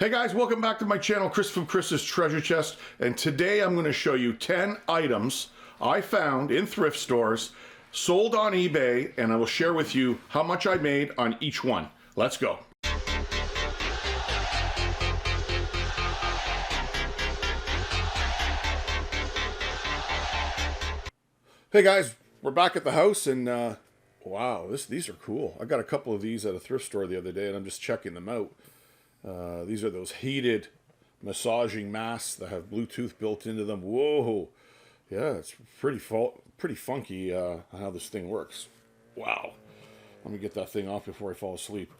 Hey guys, welcome back to my channel, Chris from Chris's Treasure Chest, and today I'm going to show you 10 items I found in thrift stores, sold on eBay, and I will share with you how much I made on each one. Let's go. Hey guys, we're back at the house, and wow, these are cool. I got a couple of these at a thrift store the other day, and I'm just checking them out. These are those heated massaging masks that have Bluetooth built into them. Whoa, yeah, it's pretty funky how this thing works. Wow, let me get that thing off before I fall asleep.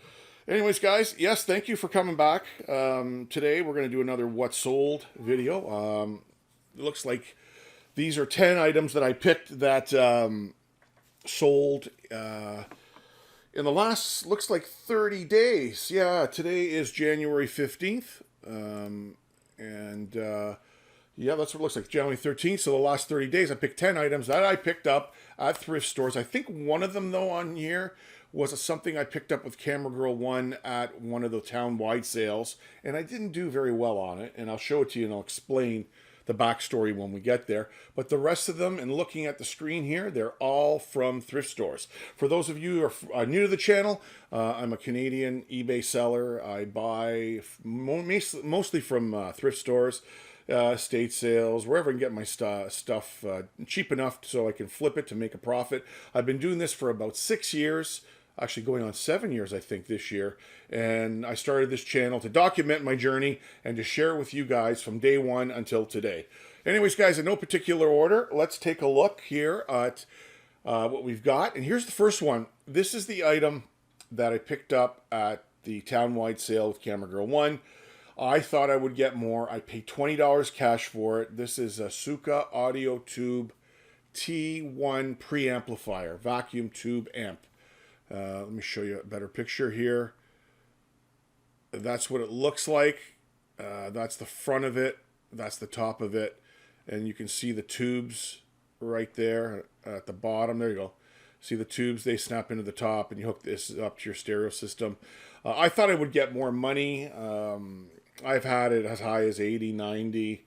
Anyways, guys, yes, thank you for coming back. Today we're going to do another what sold video. It looks like these are 10 items that I picked that sold in the last, looks like 30 days. Yeah, today is January 15th. Yeah, that's what it looks like, January 13th. So the last 30 days, I picked 10 items that I picked up at thrift stores. I think one of them, though, on here was something I picked up with Camera Girl 1 at one of the town-wide sales. And I didn't do very well on it. And I'll show it to you and I'll explain the backstory when we get there. But the rest of them, and looking at the screen here, they're all from thrift stores. For those of you who are new to the channel, I'm a Canadian eBay seller. I buy mostly from thrift stores, estate sales, wherever I can get my stuff cheap enough so I can flip it to make a profit. I've been doing this for about 6 years. Actually going on 7 years, I think, this year. And I started this channel to document my journey and to share it with you guys from day one until today. Anyways, guys, in no particular order, let's take a look here at what we've got. And here's the first one. This is the item that I picked up at the town-wide sale with Camera Girl 1. I thought I would get more. I paid $20 cash for it. This is a Suka Audio Tube T1 preamplifier, vacuum tube amp. Let me show you a better picture here. That's what it looks like. That's the front of it. That's the top of it. And you can see the tubes right there at the bottom. There you go. See the tubes? They snap into the top, and you hook this up to your stereo system. I thought I would get more money. I've had it as high as 80, 90.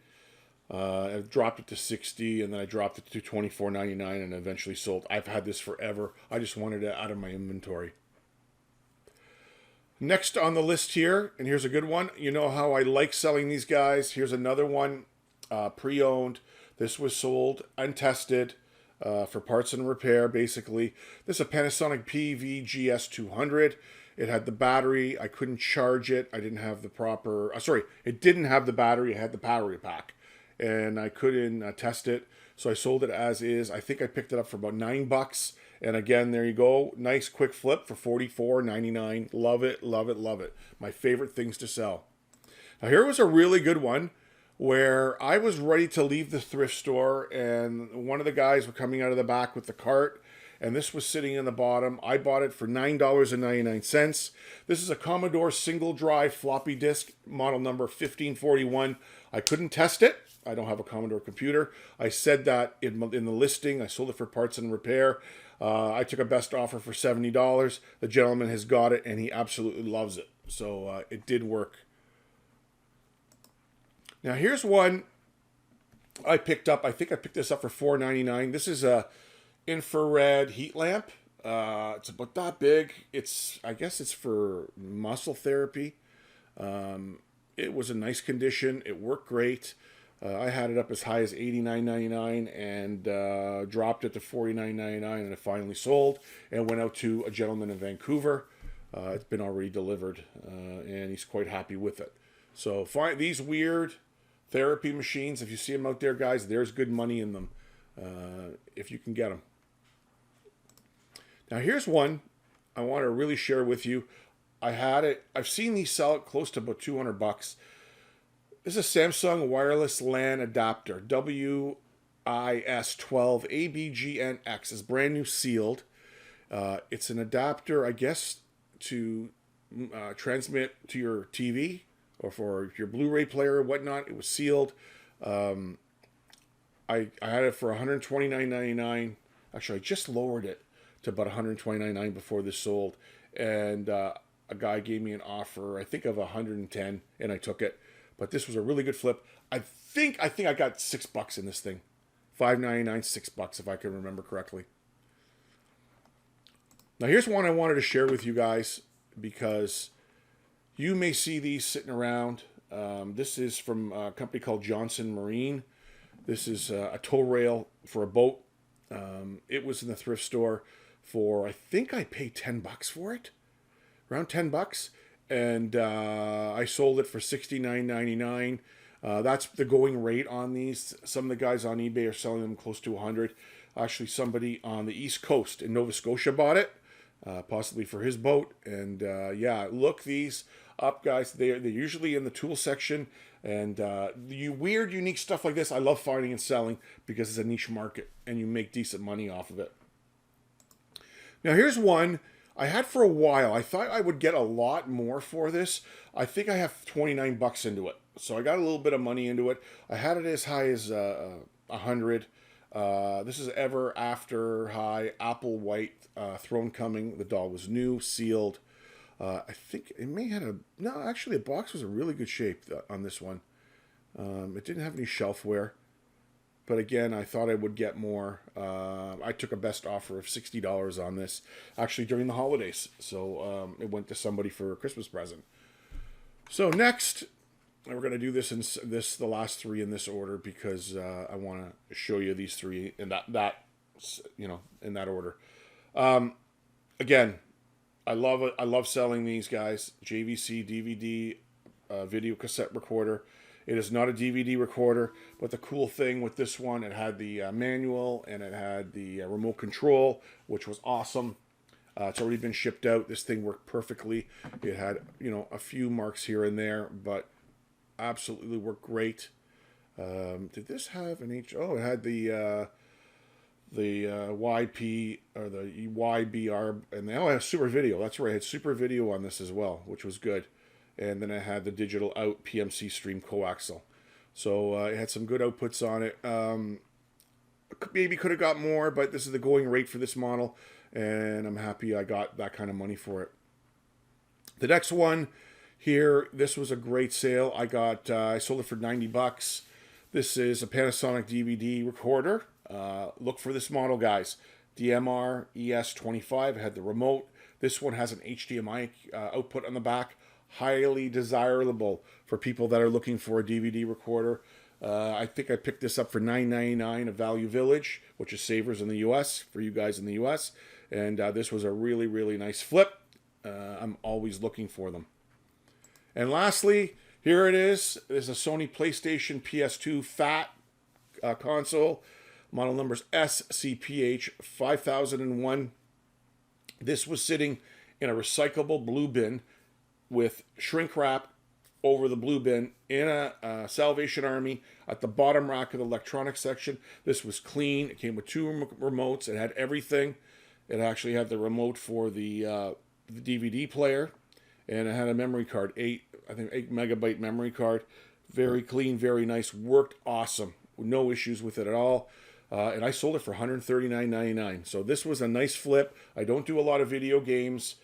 I dropped it to 60, and then I dropped it to $24.99 and eventually sold. I've had this forever. I just wanted it out of my inventory. Next on the list here, and here's a good one. You know how I like selling these guys. Here's another one, pre-owned. This was sold untested for parts and repair, basically. This is a Panasonic PVGS200. It had the battery. I couldn't charge it. I didn't have the proper... it didn't have the battery. It had the battery pack. And I couldn't test it, so I sold it as is. I think I picked it up for about $9. And again, there you go. Nice quick flip for $44.99. Love it, love it, love it. My favorite things to sell. Now here was a really good one where I was ready to leave the thrift store, and one of the guys were coming out of the back with the cart, and this was sitting in the bottom. I bought it for $9.99. This is a Commodore single drive floppy disk, model number 1541. I couldn't test it. I don't have a Commodore computer. I said that in the listing. I sold it for parts and repair. I took a best offer for $70. The gentleman has got it, and he absolutely loves it. So it did work. Now here's one I picked up. I think I picked this up for $4.99. This is a infrared heat lamp. It's about that big. I guess it's for muscle therapy. It was in nice condition. It worked great. I had it up as high as $89.99 and dropped it to $49.99, and it finally sold and went out to a gentleman in Vancouver. It's been already delivered, and he's quite happy with it. So find these weird therapy machines. If you see them out there, guys, there's good money in them if you can get them. Now here's one I want to really share with you. I had it. I've seen these sell it close to about $200. This is a Samsung wireless LAN adapter, WIS12 ABGNX. It's brand new, sealed. It's an adapter, I guess, to transmit to your TV or for your Blu-ray player or whatnot. It was sealed. I had it for $129.99. Actually, I just lowered it to about $129.99 before this sold. And a guy gave me an offer, I think of 110, and I took it. But this was a really good flip. I think I got $6 in this thing. $5.99, $6 if I can remember correctly. Now here's one I wanted to share with you guys because you may see these sitting around. This is from a company called Johnson Marine. This is a tow rail for a boat. It was in the thrift store for, I think I paid $10 for it. Around $10. And I sold it for $69.99. That's the going rate on these. Some of the guys on eBay are selling them close to 100. Actually, somebody on the East Coast in Nova Scotia bought it, possibly for his boat. And yeah, look these up, guys. They're usually in the tool section. And weird, unique stuff like this, I love finding and selling because it's a niche market and you make decent money off of it. Now, here's one I had for a while. I thought I would get a lot more for this. I think I have $29 into it. So I got a little bit of money into it. I had it as high as 100. This is Ever After High Apple White Throne Coming. The doll was new, sealed. I think it may have no, actually the box was in really good shape on this one. It didn't have any shelfware. But again, I thought I would get more. I took a best offer of $60 on this, actually during the holidays. So it went to somebody for a Christmas present. So next, we're going to do this in the last three in this order because I want to show you these three in in that order. Again, I love it. I love selling these guys. JVC DVD video cassette recorder. It is not a DVD recorder, but the cool thing with this one, it had the manual and it had the remote control, which was awesome. It's already been shipped out. This thing worked perfectly. It had, a few marks here and there, but absolutely worked great. Did this have an H? Oh, it had the YP or the YBR, and now it has Super Video. That's right, it had Super Video on this as well, which was good. And then it had the digital out PMC stream coaxial. So it had some good outputs on it. Maybe could have got more, but this is the going rate for this model. And I'm happy I got that kind of money for it. The next one here, this was a great sale. I sold it for $90. This is a Panasonic DVD recorder. Look for this model, guys. DMR ES25. It had the remote. This one has an HDMI output on the back. Highly desirable for people that are looking for a DVD recorder. I think I picked this up for $9.99 at Value Village, which is Savers in the U.S., for you guys in the U.S. And this was a really, really nice flip. I'm always looking for them. And lastly, here it is. There's a Sony PlayStation PS2 Fat console. Model number's SCPH 5001. This was sitting in a recyclable blue bin with shrink wrap over the blue bin in a Salvation Army at the bottom rack of the electronics section. This was clean. It came with two remotes. It had everything. It actually had the remote for the DVD player, and it had a memory card, 8 megabyte memory card. Very clean, very nice. Worked awesome. No issues with it at all. And I sold it for $139.99. So this was a nice flip. I don't do a lot of video games.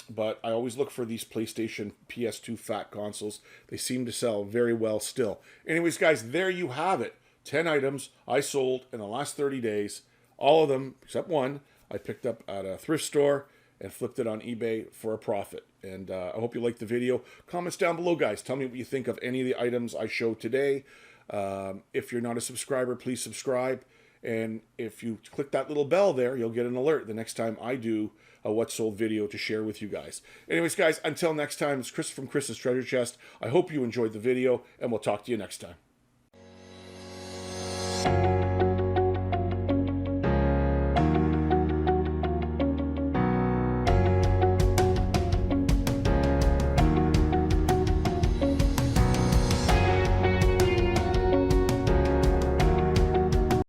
But I always look for these PlayStation PS2 Fat consoles. They seem to sell very well still. Anyways, guys, there you have it. 10 items I sold in the last 30 days. All of them, except one, I picked up at a thrift store and flipped it on eBay for a profit. And I hope you liked the video. Comments down below, guys. Tell me what you think of any of the items I showed today. If you're not a subscriber, please subscribe. And if you click that little bell there, you'll get an alert the next time I do a What Sold video to share with you guys. Anyways, guys, until next time, it's Chris from Chris's Treasure Chest. I hope you enjoyed the video, and we'll talk to you next time.